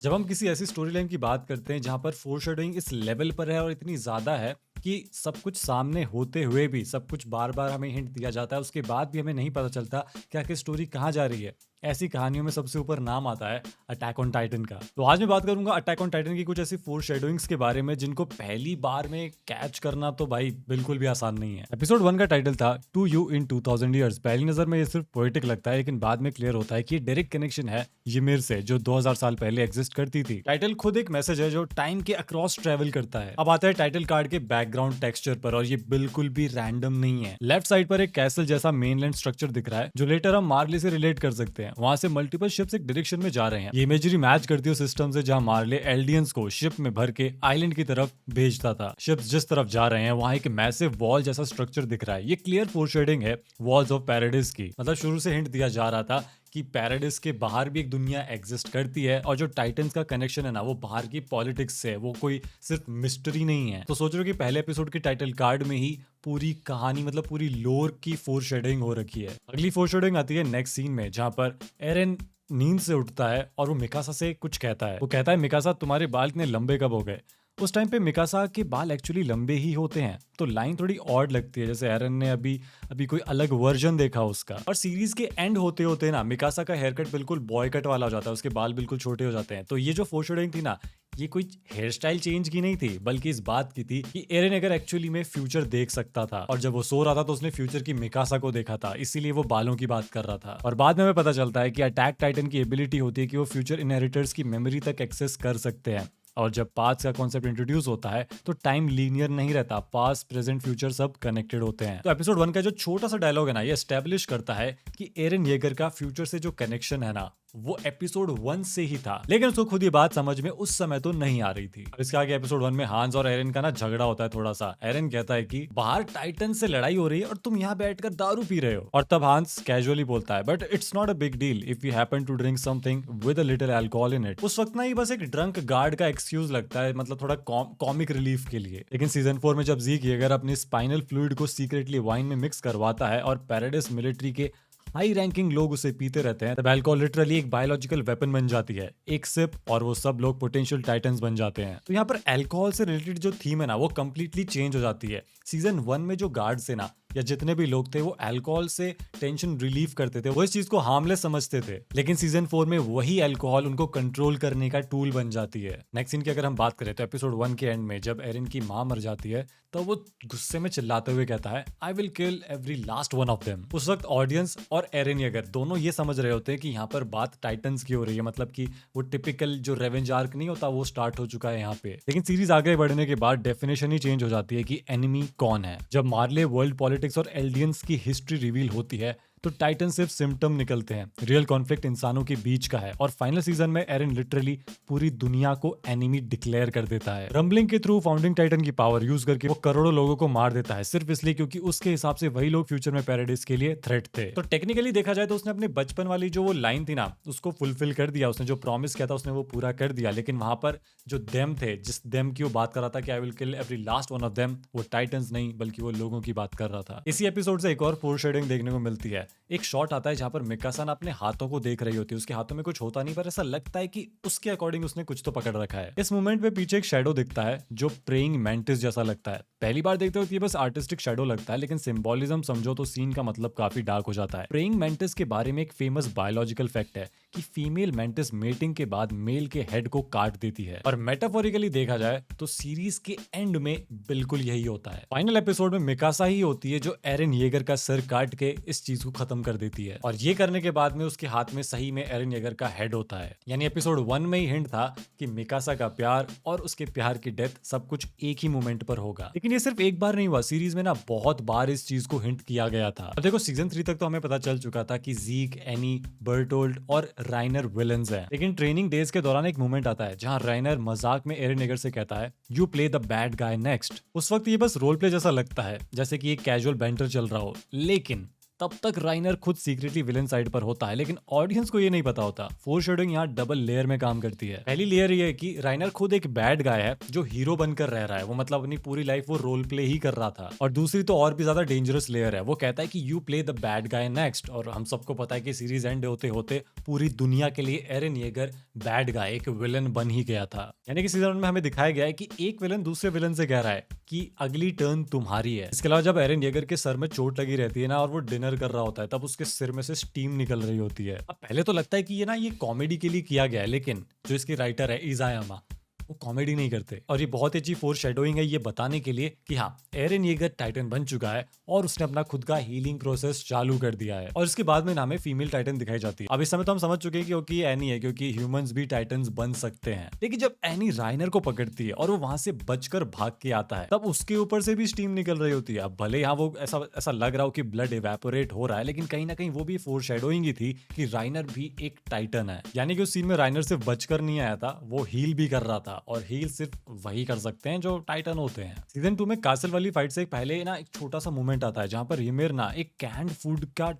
जब हम किसी ऐसी स्टोरी लाइन की बात करते हैं जहाँ पर फोरशैडोइंग इस लेवल पर है और इतनी ज़्यादा है कि सब कुछ सामने होते हुए भी सब कुछ बार-बार हमें हिंट दिया जाता है, उसके बाद भी हमें नहीं पता चलता कि आखिर स्टोरी कहाँ जा रही है। ऐसी कहानियों में सबसे ऊपर नाम आता है अटैक ऑन टाइटन का। तो आज मैं बात करूँगा अटैक ऑन टाइटन की कुछ ऐसी फोरशैडोइंग्स के बारे में जिनको पहली बार में कैच करना तो भाई बिल्कुल भी आसान नहीं है। एपिसोड 1 का टाइटल था टू यू इन 2000 ईयर्स। पहली नज़र में ये सिर्फ पोएटिक लगता है, लेकिन बाद में क्लियर होता है कि ये डायरेक्ट कनेक्शन है ymir से, जो 2000 साल पहले एग्जिस्ट करती थी। टाइटल खुद एक मैसेज है जो टाइम के अक्रॉस ट्रेवल करता है। अब आता है टाइटल कार्ड के बैकग्राउंड टेक्सचर पर, और ये बिल्कुल भी रैंडम नहीं है। लेफ्ट साइड पर एक कैसल जैसा मेनलैंड स्ट्रक्चर दिख रहा है जो लेटर हम मार्ले से रिलेट कर सकते हैं। वहां से मल्टीपल शिप्स एक डायरेक्शन में जा रहे हैं। ये इमेजरी मैच करती है सिस्टम से जहां मार्ले एल्डियंस को शिप में भर के आइलैंड की तरफ भेजता था। शिप्स जिस तरफ जा रहे हैं वहां एक मैसिव वॉल जैसा स्ट्रक्चर दिख रहा है। ये क्लियर फोरशेडिंग है वॉल्स ऑफ पैराडाइज की। मतलब शुरू से हिंट दिया जा रहा था कि पैराडाइस के बाहर भी एक दुनिया एग्जिस्ट करती है, और जो टाइटन्स का कनेक्शन है ना वो बाहर की पॉलिटिक्स से है, वो कोई सिर्फ मिस्ट्री नहीं है। तो सोच रहे हो कि पहले एपिसोड के टाइटल कार्ड में ही पूरी कहानी, मतलब पूरी लोर की फोरशेडोइंग हो रखी है। अगली फोरशेडोइंग आती है नेक्स्ट सीन में, जहां पर एरन नींद से उठता है और वो मिकासा से कुछ कहता है। वो कहता है, मिकासा तुम्हारे बाल इतने लंबे कब हो गए? उस टाइम पे मिकासा के बाल एक्चुअली लंबे ही होते हैं। तो लाइन थोड़ी ऑड लगती है, जैसे एरन ने अभी अभी कोई अलग वर्जन देखा उसका। और सीरीज के एंड होते होते ना मिकासा का हेयर कट बिल्कुल बॉय कट वाला हो जाता है, उसके बाल बिल्कुल छोटे हो जाते हैं। तो ये जो फोरशेडोइंग थी ना, ये कोई हेयर स्टाइल चेंज की नहीं थी, बल्कि इस बात की थी कि एरन अगर एक्चुअली में फ्यूचर देख सकता था, और जब वो सो रहा था तो उसने फ्यूचर की मिकासा को देखा था, इसीलिए वो बालों की बात कर रहा था। और बाद में हमें पता चलता है कि अटैक टाइटन की एबिलिटी होती है कि वो फ्यूचर इनहेरिटर्स की मेमोरी तक एक्सेस कर सकते हैं। और जब पास्ट का कॉन्सेप्ट इंट्रोड्यूस होता है तो टाइम लीनियर नहीं रहता, पास्ट प्रेजेंट फ्यूचर सब कनेक्टेड होते हैं। तो एपिसोड 1 का जो छोटा सा डायलॉग है ना, ये एस्टेब्लिश करता है कि एरन येगर का फ्यूचर से जो कनेक्शन है ना वो एपिसोड 1 से ही था, लेकिन उसको खुद ये बात समझ में उस समय तो नहीं आ रही थी। और इसके आगे एपिसोड 1 में हांस और एरन का ना झगड़ा होता है थोड़ा सा। एरन कहता है कि बाहर टाइटन से लड़ाई हो रही है और तुम यहाँ बैठकर दारू पी रहे हो। और तब हांस कैजुअली बोलता है, but it's not a big deal if you happen to drink something with a little alcohol in it. उस वक्त ना ये बस एक ड्रंक गार्ड का एक्सक्यूज लगता है, मतलब थोड़ा कॉमिक रिलीफ के लिए। लेकिन सीजन 4 में जब ज़ीक येगर अपने स्पाइनल फ्लूइड को सीक्रेटली वाइन में मिक्स करवाता है और पैराडाइस मिलिट्री के हाई रैंकिंग लोग उसे पीते रहते हैं, तब अल्कोहल लिटरली एक बायोलॉजिकल वेपन बन जाती है। एक सिप और वो सब लोग पोटेंशियल टाइटन्स बन जाते हैं। तो यहाँ पर अल्कोहल से रिलेटेड जो थीम है ना वो कंप्लीटली चेंज हो जाती है। सीजन 1 में जो गार्ड्स थे ना, या जितने भी लोग थे, वो अल्कोहल से टेंशन रिलीव करते थे, वो इस चीज को हार्मलेस समझते थे। लेकिन सीजन 4 में वही अल्कोहल उनको कंट्रोल करने का टूल बन जाती है। नेक्स्ट सीन की अगर हम बात करें तो एपिसोड 1 के एंड में जब एरन की मां मर जाती है तो वो गुस्से में चिल्लाते हुए कहता है, I will kill every last one of them. उस वक्त ऑडियंस और एरन येगर दोनों ये समझ रहे होते हैं कि यहाँ पर बात टाइटन्स की हो रही है, मतलब कि वो टिपिकल जो रेवेंज आर्क नहीं होता वो स्टार्ट हो चुका है यहाँ पे। लेकिन सीरीज आगे बढ़ने के बाद डेफिनेशन ही चेंज हो जाती है कि एनिमी कौन है। जब मार्ले वर्ल्ड पॉलिटिक्स और एल्डियंस की हिस्ट्री रिवील होती है तो टाइटन सिर्फ सिम्टम निकलते हैं, रियल कॉन्फ्लिक्ट इंसानों के बीच का है। और फाइनल सीजन में एरन लिटरली पूरी दुनिया को एनिमी डिक्लेयर कर देता है। रंबलिंग के थ्रू फाउंडिंग टाइटन की पावर यूज करके वो करोड़ों लोगों को मार देता है, सिर्फ इसलिए क्योंकि उसके हिसाब से वही लोग फ्यूचर में पैराडाइस के लिए थ्रेट थे। तो टेक्निकली देखा जाए तो उसने अपने बचपन वाली जो वो लाइन थी ना उसको फुलफिल कर दिया, उसने जो प्रॉमिस किया था उसने वो पूरा कर दिया। लेकिन वहां पर जो देम थे, जिस देम की वो बात कर रहा था कि I will kill every last one of them, वो टाइटन्स नहीं बल्कि वो लोगों की बात कर रहा था। इसी एपिसोड से एक और फोरशेडोइंग देखने को मिलती है। एक शॉट आता है जहां पर मिकासा ना अपने हाथों को देख रही होती है, उसके हाथों में कुछ होता नहीं पर ऐसा लगता है कि उसके अकॉर्डिंग उसने कुछ तो पकड़ रखा है। इस मोमेंट पे पीछे एक शैडो दिखता है जो प्रेइंग मैंटिस जैसा लगता है। पहली बार देखते वक्त ये बस आर्टिस्टिक शैडो लगता है, लेकिन सिंबोलिज्म समझो तो सीन का मतलब काफी डार्क हो जाता है। प्रेइंग मैंटिस के बारे में एक फेमस बायोलॉजिकल फैक्ट है कि फीमेल मैंटिस मेटिंग के बाद मेल के हेड को काट देती है। और मेटाफोरिकली देखा जाए तो सीरीज के एंड में बिल्कुल यही होता है। फाइनल एपिसोड में मिकासा ही होती है जो एरन येगर का सर काट के इस चीज को खत्म कर देती है, और ये करने के बाद में उसके हाथ में सही में एरन येगर का हेड होता है। यानी एपिसोड 1 में ही हिंट था कि मिकासा का प्यार और उसके प्यार की डेथ सब कुछ एक ही मोमेंट पर होगा। लेकिन ये सिर्फ एक बार नहीं हुआ, सीरीज में ना बहुत बार इस चीज को हिंट किया गया था। अब देखो सीजन 3 तक तो हमें पता चल चुका था कि ज़ीक, एनी, बर्टोल्ड और राइनर विलन्स हैं। लेकिन ट्रेनिंग डेज के दौरान एक मोमेंट आता है जहां राइनर मजाक में एरन येगर से कहता है, you play the bad guy next. उस वक्त ये बस रोल प्ले जैसा लगता है, जैसे कि एक कैजुअल बैंटर चल रहा हो। लेकिन तब तक राइनर खुद सीक्रेटली विलन साइड पर होता है, लेकिन ऑडियंस को ये नहीं पता होता। फोरशैडोइंग यहाँ डबल लेयर में काम करती है। पहली लेयर ये है कि राइनर खुद एक बैड गाय है जो हीरो बनकर रह रहा है, वो मतलब अपनी पूरी लाइफ वो रोल प्ले ही कर रहा था। और दूसरी तो और भी ज्यादा डेंजरस लेयर है, वो कहता है कि you play the bad guy next. और हम सबको पता है कि सीरीज एंड होते होते पूरी दुनिया के लिए एरन येगर बैड गाय, एक विलन बन ही गया था। यानी कि सीजन 1 में हमें दिखाया गया है कि एक विलन दूसरे विलन से कह रहा है कि अगली टर्न तुम्हारी है। इसके अलावा जब एरन येगर के सर में चोट लगी रहती है ना और वो डिनर कर रहा होता है, तब उसके सिर में से स्टीम निकल रही होती है। अब पहले तो लगता है कि ये कॉमेडी के लिए किया गया है, लेकिन जो इसकी राइटर है इज़ायामा, वो कॉमेडी नहीं करते। और ये बहुत अच्छी फोरशैडोइंग है ये बताने के लिए कि हाँ, एरन येगर टाइटन बन चुका है और उसने अपना खुद का हीलिंग प्रोसेस चालू कर दिया है। और इसके बाद में नाम है फीमेल टाइटन दिखाई जाती है। अब इस समय तो हम समझ चुके हैं कि क्योंकि एनी है, क्योंकि ह्यूमंस भी टाइटन्स बन सकते हैं। लेकिन जब एनी राइनर को पकड़ती है और वो वहां से बचकर भाग के आता है, तब उसके ऊपर से भी स्टीम निकल रही होती है। अब भले यहाँ वो ऐसा ऐसा लग रहा हो कि ब्लड इवेपोरेट हो रहा है, लेकिन कहीं ना कहीं वो भी फोरशैडोइंग ही थी कि राइनर भी एक टाइटन है। यानी कि उस सीन में राइनर सिर्फ बचकर नहीं आया था, वो हील भी कर रहा था। और हील सिर्फ वही कर सकते हैं जो टाइटन होते हैं। सीजन 2 में कासल वाली फाइट से पहले ना एक छोटा सा मोमेंट आता है जहां पर यूमिर ना एक कैंड फूड का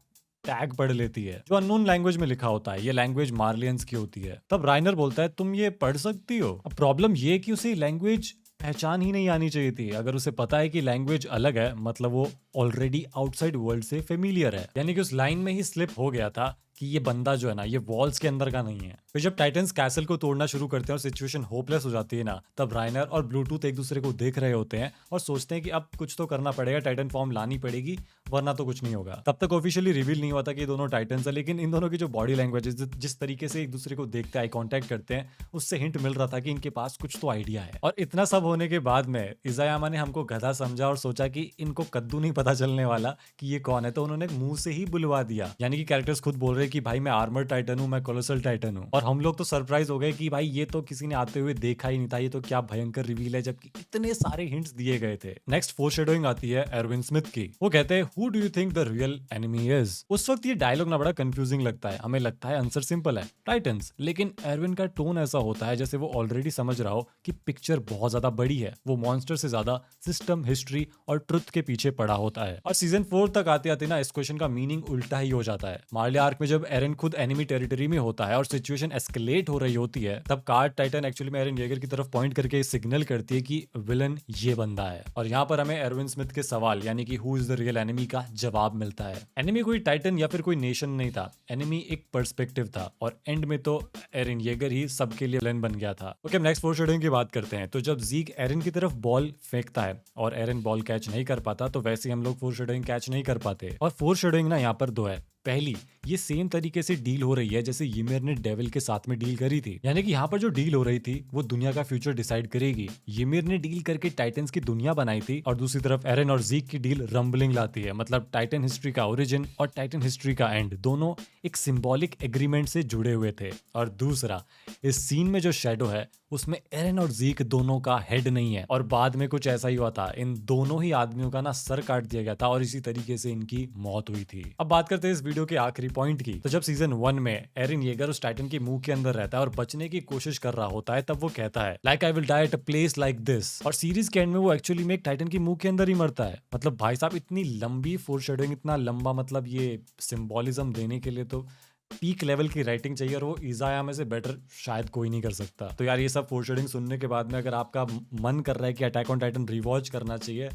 टैग पढ़ लेती है जो अननोन लैंग्वेज में लिखा होता है। ये लैंग्वेज मार्लियंस की होती है। तब राइनर बोलता है तुम ये पढ़ सकती हो। अब प्रॉब्लम ये है कि उसे लैंग्वेज पहचान ही नहीं आनी चाहिए थी। अगर उसे पता है कि लैंग्वेज अलग है, मतलब वो ऑलरेडी आउटसाइड वर्ल्ड से फेमिलियर है। यानी कि उस लाइन में ही स्लिप हो गया था कि ये बंदा जो है ना, ये वॉल्स के अंदर का नहीं है। फिर जब टाइटन्स कैसल को तोड़ना शुरू करते हैं और सिचुएशन होपलेस हो जाती है ना, तब राइनर और ब्लूटूथ एक दूसरे को देख रहे होते हैं और सोचते हैं कि अब कुछ तो करना पड़ेगा, टाइटन फॉर्म लानी पड़ेगी, वरना तो कुछ नहीं होगा। तब तक ऑफिशियली रिवील नहीं हुआ था कि ये दोनों टाइटन्स है, लेकिन इन दोनों की जो बॉडी लैंग्वेज जिस तरीके से एक दूसरे को देखते आई कॉन्टेक्ट करते हैं, उससे हिंट मिल रहा था कि इनके पास कुछ तो आइडिया है। और इतना सब होने के बाद में इज़ायामा ने हमको गधा समझा और सोचा कि इनको कद्दू नहीं पता चलने वाला कि ये कौन है, तो उन्होंने मुंह से ही बुलवा दिया। यानी कि कैरेक्टर्स खुद बोल रहे हैं कि भाई मैं आर्मर टाइटन हूँ, मैं कोलोसल टाइटन हूँ। और हम लोग तो सरप्राइज हो गए कि भाई ये तो किसी ने आते हुए देखा ही नहीं था, ये तो क्या भयंकर रिवील है, जबकि इतने सारे हिंट्स दिए गए थे। नेक्स्ट फोरशैडोइंग आती है एरविन स्मिथ की। वो कहते हैं who do you think the real enemy is. उस वक्त ये डायलॉग ना बड़ा कंफ्यूजिंग लगता है। हमें लगता है आंसर सिंपल है, टाइटन्स। लेकिन एरविन का टोन ऐसा होता है जैसे वो ऑलरेडी समझ रहा हो कि पिक्चर बहुत ज्यादा बड़ी है। वो मॉन्स्टर से ज्यादा सिस्टम, हिस्ट्री और ट्रुथ के पीछे पड़ा होता है। और सीजन 4 तक आते आते ना इस क्वेश्चन का मीनिंग उल्टा ही हो जाता है। मार्लिया आर्क में जब एरन खुद एनिमी टेरिटरी में होता है और सिचुएशन एस्केलेट हो रही होती है, तब कार्ड टाइटन एक्चुअली में एरन येगर की तरफ पॉइंट करके सिग्नल करती है कि विलन ये बंदा है। और यहाँ पर हमें एरविन स्मिथ के सवाल यानी कि who is the real enemy का जवाब मिलता है। एनिमी कोई टाइटन या फिर कोई नेशन नहीं था, एनिमी एक पर्सपेक्टिव था। और एंड में तो एरन येगर ही सबके लिए विलन बन गया था। ओके, नेक्स्ट फोरशैडोइंग की बात करते हैं। तो जब ज़ीक एरन की तरफ बॉल फेंकता है और एरन बॉल कैच नहीं कर पाता, तो वैसे हम लोग फोरशैडोइंग कैच नहीं कर पाते। और फोरशैडोइंग ना यहाँ पर दो है। पहली, ये सेम तरीके से डील हो रही है जैसे यूमिर ने डेविल के साथ में डील करी थी। यानी कि यहाँ पर जो डील हो रही थी वो दुनिया का फ्यूचर डिसाइड करेगी। यूमिर ने डील करके टाइटन्स की दुनिया बनाई थी और दूसरी तरफ एरन और ज़ीक की डील रंबलिंग लाती है। मतलब टाइटन हिस्ट्री का ओरिजिन और टाइटन हिस्ट्री का एंड दोनों एक सिंबॉलिक एग्रीमेंट से जुड़े हुए थे। और दूसरा, इस सीन में जो शैडो है उसमें एरन और ज़ीक दोनों का हेड नहीं है और बाद में कुछ ऐसा ही हुआ था। इन दोनों ही आदमियों का ना सर काट दिया गया था और इसी तरीके से इनकी मौत हुई थी। अब बात करते हैं इस वीडियो के आखिरी पॉइंट की। तो जब सीजन 1 में एरन येगर उस टाइटन के मुंह के अंदर रहता है और बचने की कोशिश कर रहा होता है, तब वो कहता है like I will die at a place like this. और सीरीज के एंड में वो एक्चुअली में एक टाइटन के मुंह के अंदर ही मरता है। मतलब भाई साहब, इतनी लंबी फोरशैडोइंग, इतना लंबा, मतलब ये सिंबॉलिज्म देने के लिए तो पीक लेवल की राइटिंग चाहिए और वो इज़ायामा से बेटर शायद कोई नहीं कर सकता। तो यार ये सब फोरशैडोइंग सुनने के बाद में अगर आपका मन कर रहा है कि अटैक ऑन टाइटन रिवॉच करना चाहिए,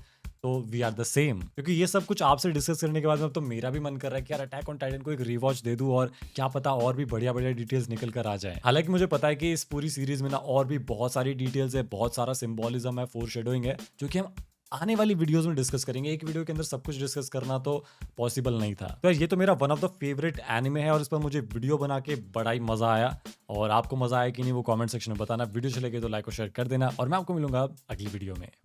तो वी आर द सेम। क्योंकि ये सब कुछ आपसे डिस्कस करने के बाद में अब तो मेरा भी मन कर रहा है कि यार अटैक ऑन टाइटन को एक रिवॉच दे दूं और क्या पता और भी बढ़िया बढ़िया डिटेल्स निकल कर आ जाए। हालांकि मुझे पता है कि इस पूरी सीरीज में ना और भी बहुत सारी डिटेल्स है, बहुत सारा सिंबॉलिज्म है, फोरशैडोइंग है, जो कि हम आने वाली वीडियोस में डिस्कस करेंगे। एक वीडियो के अंदर सब कुछ डिस्कस करना तो पॉसिबल नहीं था। तो ये तो मेरा one of the favourite anime है और इस पर मुझे वीडियो बना के बड़ा ही मजा आया। और आपको मजा आया कि नहीं वो कमेंट सेक्शन में बताना। वीडियो चलेगी तो लाइक और शेयर कर देना और मैं आपको मिलूंगा अगली वीडियो में।